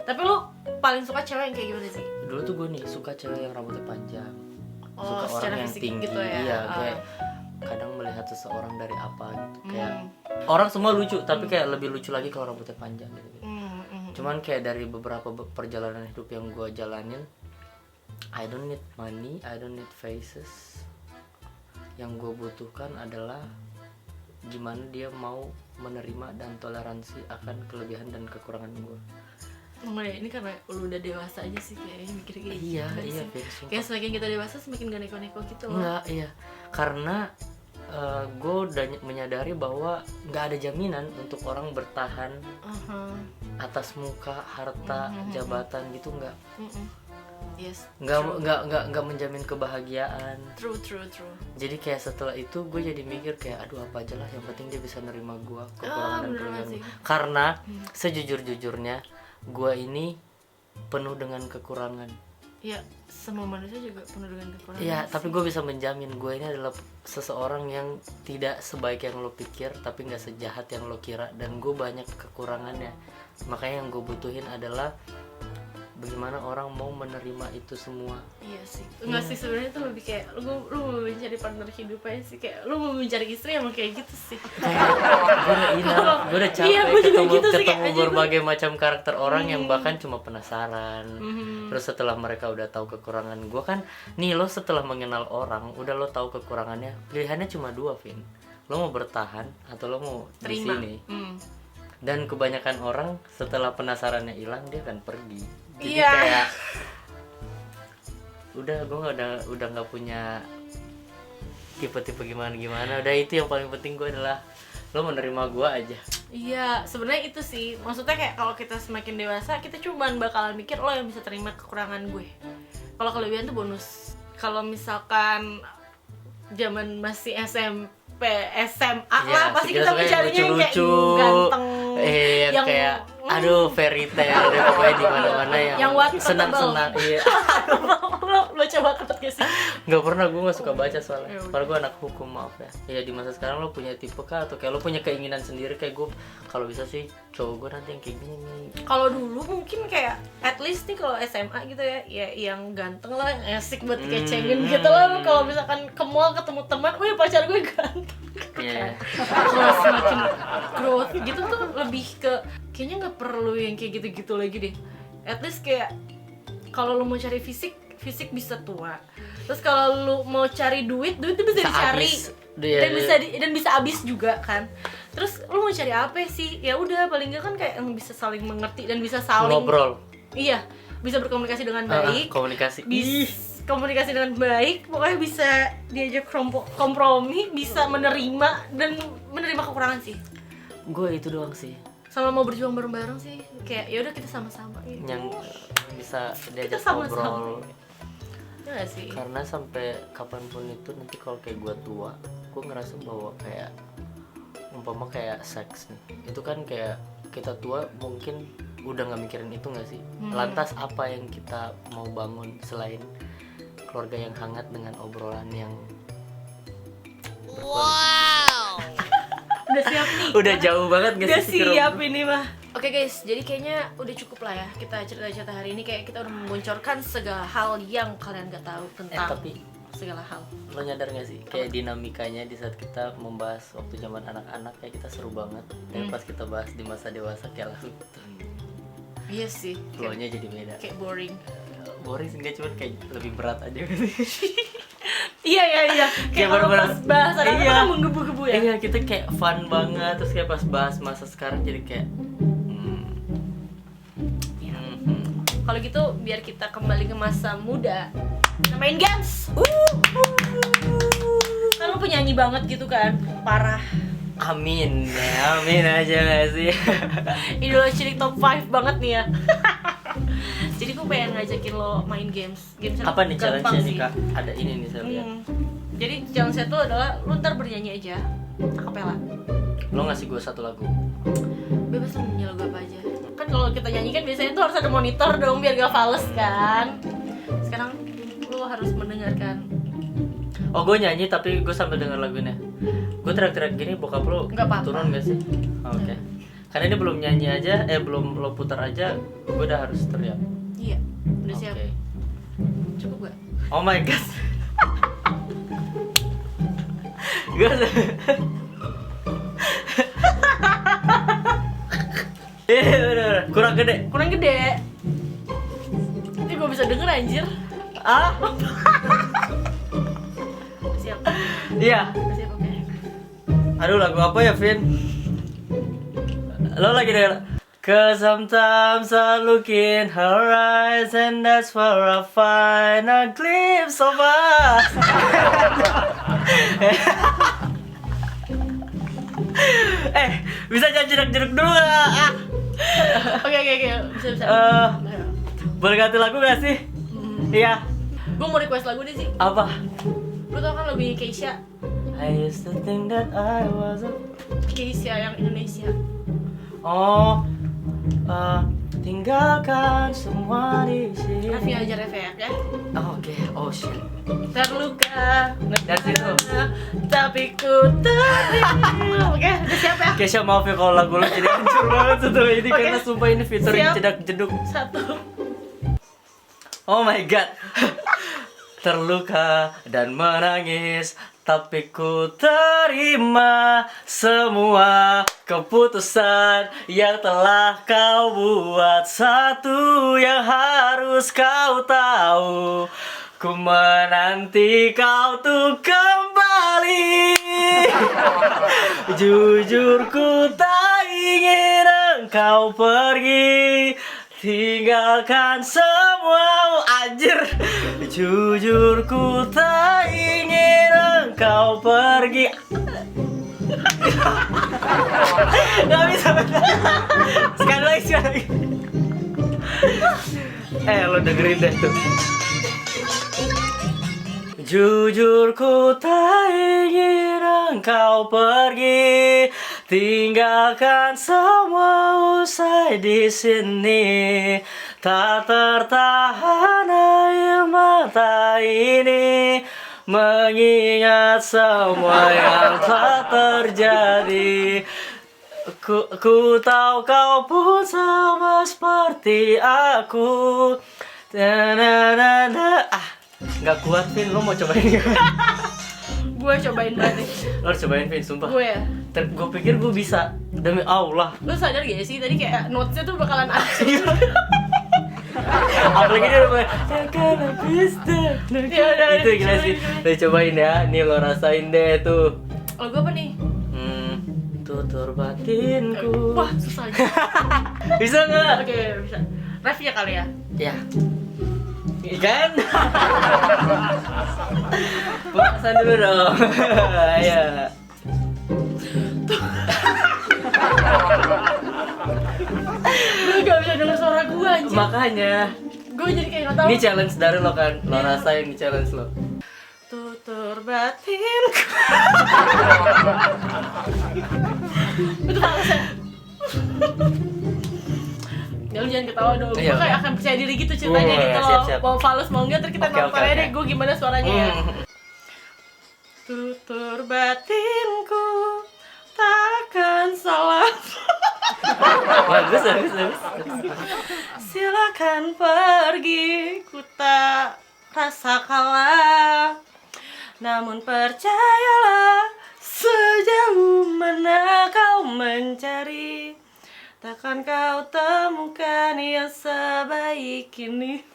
S2: Tapi lu paling suka cewek yang kayak gimana sih?
S1: Dulu tuh gue nih suka cewek yang rambutnya panjang.
S2: Oh,
S1: suka orang yang tinggi
S2: gitu ya.
S1: Iya, kayak kadang melihat seseorang dari apa gitu. Kayak orang semua lucu, tapi kayak lebih lucu lagi kalau rambutnya panjang gitu. Cuman kayak dari beberapa perjalanan hidup yang gue jalanin, I don't need money, I don't need faces. Yang gue butuhkan adalah gimana dia mau menerima dan toleransi akan kelebihan dan kekurangan gue.
S2: Ini karena lu udah dewasa aja sih kayaknya mikir kayak gitu.
S1: Iya,
S2: kayak semakin kita dewasa semakin gak neko-neko gitu loh.
S1: Enggak, iya. Karena gue udah menyadari bahwa nggak ada jaminan untuk orang bertahan atas muka, harta, jabatan gitu, nggak.
S2: Yes.
S1: Nggak menjamin kebahagiaan.
S2: True.
S1: Jadi kayak setelah itu gue jadi mikir kayak aduh apa aja lah, yang penting dia bisa nerima gue kekurangan dan kelebihan gue. Karena sejujur-jujurnya gue ini penuh dengan kekurangan.
S2: Ya, semua manusia juga penuh dengan kekurangan.
S1: Iya, tapi gue bisa menjamin gue ini adalah seseorang yang tidak sebaik yang lo pikir, tapi nggak sejahat yang lo kira. Dan gue banyak kekurangannya. Makanya yang gue butuhin adalah bagaimana orang mau menerima itu semua. Iya
S2: sih. Enggak sih, sebenarnya itu lebih kayak lu mau mencari partner hidup aja sih, kayak lu mau mencari istri emang kayak gitu sih.
S1: Gue udah capek ketemu berbagai macam karakter orang yang bahkan cuma penasaran. Terus setelah mereka udah tahu kekurangan gue kan, nih lo setelah mengenal orang, udah lo tahu kekurangannya, pilihannya cuma dua, Vin. Lo mau bertahan atau lo mau di sini. Dan kebanyakan orang setelah penasarannya hilang dia akan pergi. Jadi kayak gue udah nggak punya tipe-tipe gimana. Udah itu yang paling penting gue adalah lo menerima gue aja.
S2: Iya, sebenarnya itu sih. Maksudnya kayak kalau kita semakin dewasa, kita cuman bakalan mikir lo yang bisa terima kekurangan gue. Kalau kelebihan tuh bonus. Kalau misalkan zaman masih SMP, SMA lah, pasti kita mencarinya yang kayak ganteng, yang
S1: kayak aduh fairy tale deh pokoknya di mana-mana yang senang-senang. Iya.
S2: Lo coba banget gak sih?
S1: Nggak pernah, gue nggak suka baca soalnya. Padahal gue anak hukum, maaf ya. Iya, di masa sekarang lo punya tipe kah atau kayak lo punya keinginan sendiri kayak gue? Kalau bisa sih cowok gue nanti yang kayak gini nih.
S2: Kalau dulu mungkin kayak at least nih kalau SMA gitu ya yang ganteng lah, yang asik buat dikecengin gitu lah. Kalau misalkan ke mall ketemu teman, wih pacar gue ganteng.
S1: Iya.
S2: Kalau semakin growth gitu tuh lebih ke kayaknya nggak perlu yang kayak gitu-gitu lagi deh. At least kayak kalau lo mau cari fisik bisa tua. Terus kalau lu mau cari duit tuh bisa dicari dan bisa habis juga kan. Terus lu mau cari apa sih? Ya udah paling nggak kan kayak yang bisa saling mengerti dan bisa saling
S1: Ngobrol.
S2: Iya, bisa berkomunikasi dengan baik.
S1: Komunikasi.
S2: Komunikasi dengan baik, pokoknya bisa diajak kompromi, bisa menerima dan menerima kekurangan sih.
S1: Gue itu doang sih.
S2: Sama mau berjuang bareng-bareng sih. Kayak ya udah kita sama-sama gitu.
S1: Yang bisa diajak
S2: Kita sama-sama.
S1: ngobrol.
S2: Ya gak sih?
S1: Karena sampai kapanpun itu nanti kalau kayak gue tua, gue ngerasa bahwa kayak umpama kayak seks nih, itu kan kayak kita tua mungkin udah nggak mikirin itu nggak sih? Lantas apa yang kita mau bangun selain keluarga yang hangat dengan obrolan yang
S2: Udah siap nih.
S1: udah jauh banget gak
S2: Udah
S1: sih pikiran
S2: siap
S1: gue?
S2: ini mah. Oke guys, jadi kayaknya udah cukup lah ya kita cerita-cerita hari ini. Kayak kita udah memboncorkan segala hal yang kalian gak tahu tentang
S1: Tapi
S2: segala hal.
S1: lo nyadar gak sih kayak dinamikanya di saat kita membahas waktu zaman anak-anak kayak kita seru banget, dan pas kita bahas di masa dewasa kayak langsung
S2: Iya sih.
S1: flow-nya jadi beda.
S2: Kayak boring.
S1: Boring sih, nggak, cuman kayak lebih berat aja sih.
S2: Iya.
S1: Kayak
S2: Kayak kalau
S1: bener-bener-
S2: pas bahas anak
S1: Iya.
S2: kan menggebu-gebu ya.
S1: Iya, kita kayak fun banget, terus kayak pas bahas masa sekarang jadi kayak
S2: Kalau gitu biar kita kembali ke masa muda, kita main games. Kan lu penyanyi banget gitu kan, parah.
S1: amin ya, amin aja gak sih.
S2: Idola cilik top 5 banget nih ya. Jadi gue pengen ngajakin lo main games. Games yang
S1: Apa nih
S2: gampang
S1: challenge-nya nih
S2: sih.
S1: Kak? Ada ini nih saya lihat.
S2: Jadi challenge itu adalah lu ntar bernyanyi aja, akapela.
S1: Lo ngasih gue satu lagu.
S2: Bebas lu nyanyi lagu apa aja. Kan kalau kita nyanyi kan biasanya tuh harus ada monitor dong biar gak fales kan. Sekarang lu harus mendengarkan.
S1: Oh, gue nyanyi tapi gue sambil denger lagunya. Gue teriak-teriak gini, bokap lo
S2: Nggak apa-apa.
S1: turun gak sih? Oh, oke. Karena ini belum nyanyi aja, belum lo putar aja, gue udah harus teriak.
S2: Iya, udah siap.
S1: Oke.
S2: Cukup gak?
S1: Oh my god. Gue bener, kurang gede.
S2: Kurang gede. Ini gue bisa denger anjir.
S1: Ah?
S2: Siap.
S1: Iya.
S2: Siap, oke.
S1: Aduh, lagu apa ya, Vin? Lo lagi denger? Cause sometimes I look in her eyes and that's where I find a glimpse of us. Bisa jangan jerak-jerak dulu gak?
S2: Oke, bisa.
S1: Boleh ganti lagu gak sih? Iya.
S2: Gue mau request lagu deh sih.
S1: Apa?
S2: Lu tau kan lagunya Keisha?
S1: I used to think that I was a...
S2: Keisha yang Indonesia.
S1: Oh, tinggalkan semua di sini.
S2: Raffi aja refek ya.
S1: Oh, oke, oh shit.
S2: Terluka
S1: Dari situ.
S2: tapi ku terima. Oke, udah siap ya?
S1: Kesha, maaf ya kalau lagu lo jadi hancur banget setelah ini.
S2: Oke.
S1: Karena sumpah ini featuring
S2: Siap.
S1: cedak jeduk.
S2: 1.
S1: Oh my god. Terluka dan menangis, tapi ku terima semua keputusan yang telah kau buat. Satu yang harus kau tahu, ku menanti kau tuh kembali. Jujur ku tak ingin engkau pergi, tinggalkan semua. Anjir. Jujur ku tak ingin engkau pergi. Gak bisa. Sekali lagi. Lo dengerin deh tuh. Jujur ku tak ingin engkau pergi, tinggalkan semua usai di sini. Tak tertahan air mata ini mengingat semua yang telah terjadi. Ku tahu kau pun sama seperti aku. Nggak kuat, Vin. Lo mau cobain nggak?
S2: Gue cobain berarti.
S1: Lo harus cobain, Vin, sumpah.
S2: Gue ya.
S1: Gue pikir gue bisa. Demi Allah.
S2: Lu sadar gak sih tadi kayak notesnya tuh bakalan acur.
S1: Apalagi dia udah mulai "Takkan habis deh."
S2: Ya udah,
S1: Itu gila sih. Lo cobain ya. Nih lo rasain deh tuh.
S2: Lagu apa nih?
S1: Tuh tutur batinku.
S2: Wah, susah aja.
S1: Bisa nggak?
S2: Oke, bisa. Refnya kali ya.
S1: Ya. Kan? Pemanasan dulu dong. Ayo.
S2: Gue gak bisa denger suara gue anjir.
S1: Makanya.
S2: Gue jadi kayak gak tau.
S1: Ini challenge dari lo kan. Lo rasain ini challenge lo.
S2: Tutur batinku. Itu falsnya. Ya lu jangan ketawa dong.
S1: Iya.
S2: Gue kayak akan percaya diri gitu ceritanya nih. Kalau
S1: siap.
S2: mau fals mau enggak, ntar kita
S1: Oke,
S2: nonton aja
S1: oke.
S2: deh gue gimana suaranya ya. Tutur batinku takkan salah.
S1: Bagus.
S2: Silakan pergi, ku tak rasa kalah. Namun percayalah, sejauh mana kau mencari, takkan kau temukan yang sebaik ini.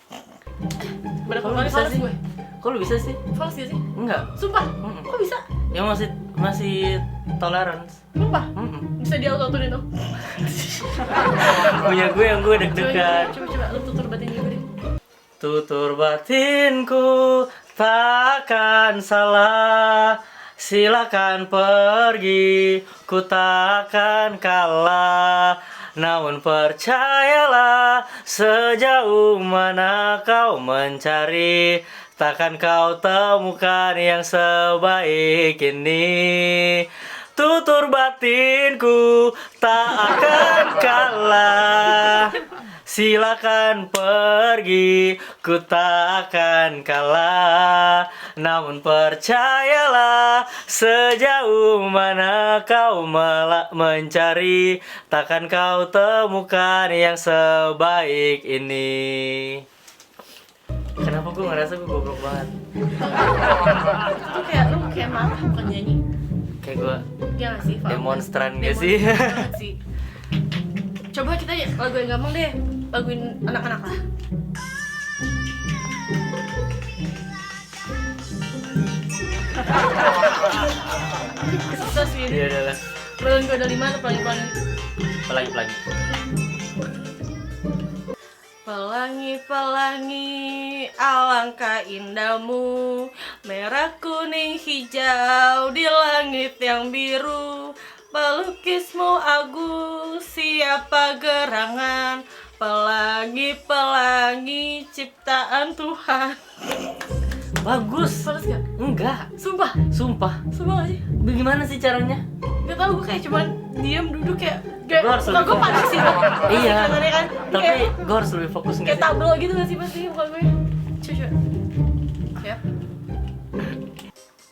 S2: Berapa
S1: Kok lu
S2: kali
S1: bisa
S2: fals
S1: sih?
S2: gue?
S1: Kok lu bisa sih?
S2: Fals gak sih?
S1: Enggak.
S2: Sumpah, kok bisa?
S1: Ya masih tolerance.
S2: Sumpah, bisa di auto-tune itu.
S1: Punya gue yang gue deg-degan.
S2: Coba, lu tutur batin juga deh.
S1: Tutur batinku takkan salah. Silakan pergi, ku takkan kalah. Namun percayalah, sejauh mana kau mencari, takkan kau temukan yang sebaik ini. Tutur batinku tak akan kalah. Silakan pergi, ku tak akan kalah. Namun percayalah, sejauh mana kau mencari, takkan kau temukan yang sebaik ini. Kenapa gue ngerasa gue goblok banget?
S2: Itu kayak lu kayak marah bukan nyanyi.
S1: Kayak gue
S2: Ya gak sih? Paham?
S1: demonstran gak sih?
S2: Banget sih. Coba kita lagu yang gampang deh, laguin anak-anak lah. Susah sih.
S1: Iya udah lah.
S2: Belum gue ada 5 atau pelangi-pelangi.
S1: Pelangi.
S2: Pelangi-pelangi, alangkah indahmu, merah kuning hijau di langit yang biru. Pelukismu Agus, siapa gerangan, pelangi-pelangi ciptaan Tuhan.
S1: Bagus.
S2: Bagus gak?
S1: Enggak.
S2: Sumpah
S1: Sumpah
S2: gak sih?
S1: Bagaimana sih caranya?
S2: Gak tau, gue kayak cuman diam duduk kayak
S1: Gue harus
S2: muka
S1: lebih
S2: gue panik sih.
S1: Iya.
S2: Kelihatannya kan.
S1: Tapi
S2: Kayak-
S1: gue harus lebih fokus nggak
S2: kayak
S1: sih?
S2: tablo gitu gak sih pasti muka gue. Coba. Siap.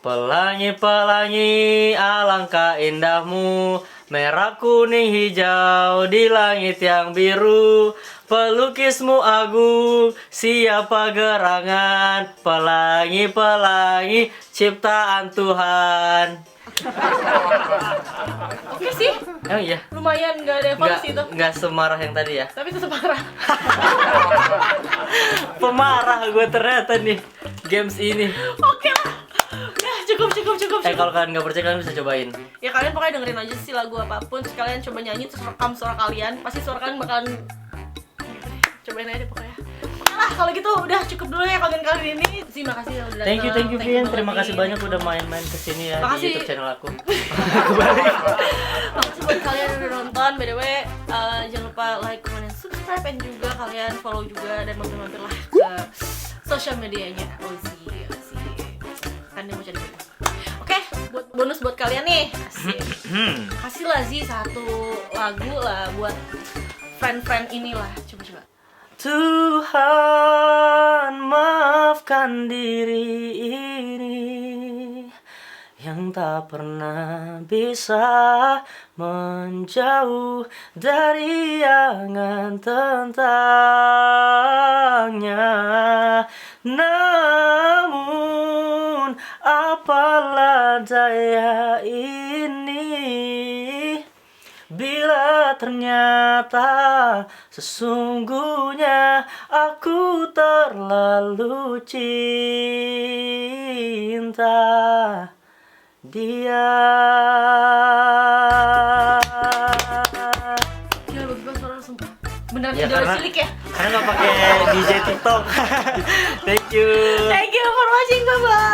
S1: Pelangi-pelangi, alangkah indahmu, merah kuning hijau di langit yang biru. Pelukismu agung, siapa gerangan, pelangi-pelangi ciptaan Tuhan.
S2: Oke sih,
S1: Emang iya?
S2: lumayan gak ada evaluasi itu.
S1: Nggak semarah yang tadi ya?
S2: Tapi tetap parah.
S1: Pemarah gue ternyata nih games ini.
S2: Oke lah. Ya cukup.
S1: Kalau kalian nggak percaya kalian bisa cobain.
S2: Ya kalian pokoknya dengerin aja sih lagu apapun, terus kalian coba nyanyi, terus rekam suara kalian. Pasti suara kalian bakalan cobain aja deh pokoknya. Oke lah, kalau gitu udah cukup dulu ya konten kali ini. Terima kasih ya udah datang.
S1: Thank you Vin. Terima
S2: banget,
S1: kasih
S2: Vin.
S1: banyak udah main-main kesini ya
S2: Makasih.
S1: di YouTube channel aku.
S2: Makasih buat kalian yang udah nonton. By the way, jangan lupa like, comment, dan subscribe, dan juga kalian follow juga dan mampir-mampir lah ke sosial medianya. Ozi. Kan dia mau cari gitu. Oke, buat bonus buat kalian nih. Asik. Kasih lah Zi satu lagu lah buat friend-friend inilah. Coba.
S1: Tuhan maafkan diri ini yang tak pernah bisa menjauh dari angan tentangnya. Namun apalah daya ini bila ternyata sesungguhnya aku terlalu cinta dia.
S2: beneran
S1: Ya,
S2: idola
S1: karena-
S2: cilik ya.
S1: Karena nggak pakai DJ TikTok. Thank you.
S2: Thank you for watching, bye bye.